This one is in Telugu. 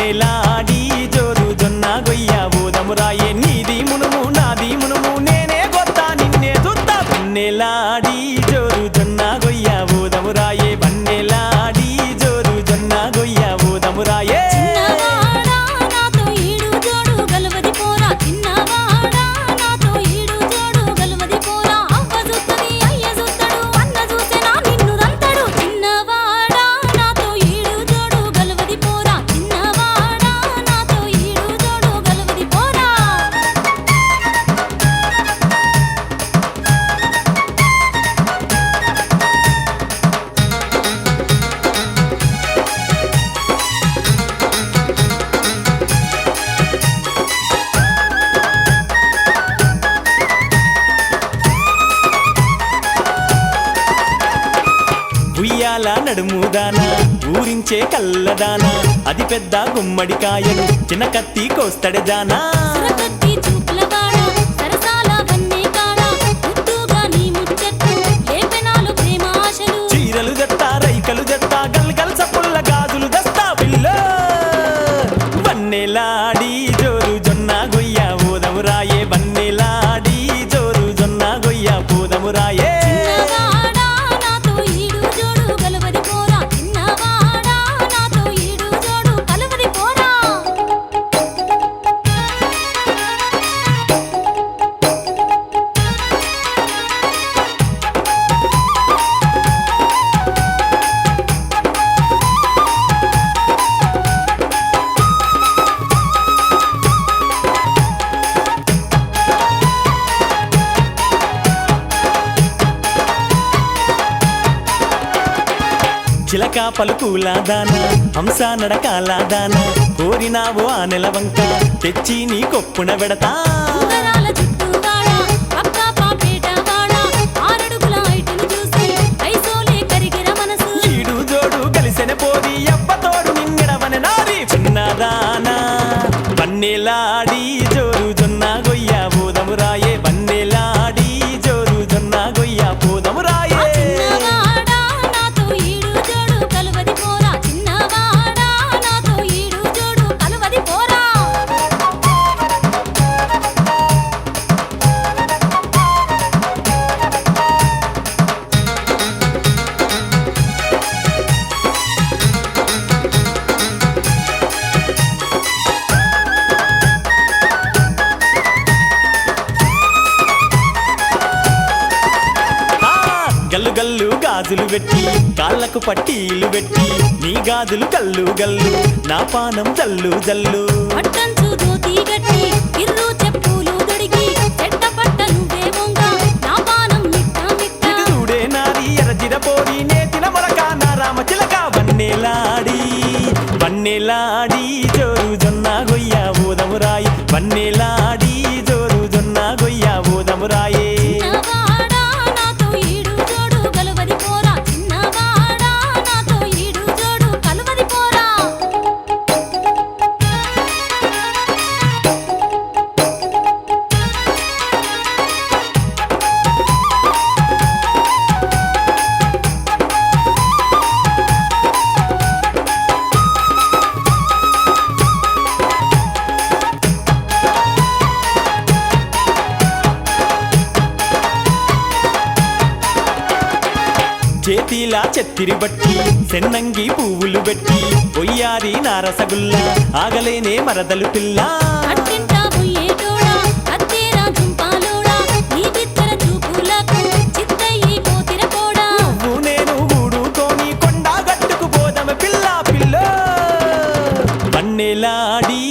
వన్నెలాడి జోరు జొన్న గొయ్య బోదమురాయే నీది మునుము నాది మునుము నేనే గొత్తా నిన్నే దుత్తా వన్నెలాడి జోరు జొన్న గొయ్య బోదమురాయే వన్నెలాడి జోరు జొన్న గొయ్య బోదమురాయే ఉయ్యాల నడుముదానా ఊరించే కల్లదానా అది పెద్ద గుమ్మడికాయను చిన్న కత్తి కోస్తడే జానా చీరలు దత్తా రైకలు దత్తా గల్గల్ సపుల్ల గాజులు దస్తా పిల్ల వన్నెలాడి జోరు జొన్న గొయ్య బోదమురాయే వన్నెలాడి జోరు జొన్న గొయ్య బోదమురాయే చిలక పలుకుల దానా హంస నడకాల దానా కోరినావో ఆ నెలవంక తెచ్చి నీ కొప్పున వెడతా ఈడు జోడు కలిసిన పోరి ఎవ్వతోడు నిన్నెడవని నారి చిన్నదానా వన్నెలాడి జోరు జొన్న గొయ్య బోదమురాయే వన్నెలాడి జోరు జొన్న గొయ్య బోదమురాయే గల్లు గల్లు గాజులు పెట్టి కాళ్ళకు పట్టీలు పెట్టి నీ గాజులు గల్లు గల్లు నా పానం జల్లు జల్లు చూడే నారి ఎర్రజిరపోరి నేతిన మొలక నా రామ చిలక వన్నెలాడి వన్నెలాడి జోరు జొన్న గొయ్య బోదమురాయే వన్నెలాడి జోరు జొన్న గొయ్య బోదమురాయే చేతిలా చెత్తిరి బట్టి సెన్నంగి పువ్వులు పెట్టి పొయ్యారి నారసగుల్ల ఆగలేనే మరదలు పిల్ల నువ్వు నేను ఊడుకోని కొండ గట్టుకు పోదమ పిల్ల పిల్ల వన్నెలాడి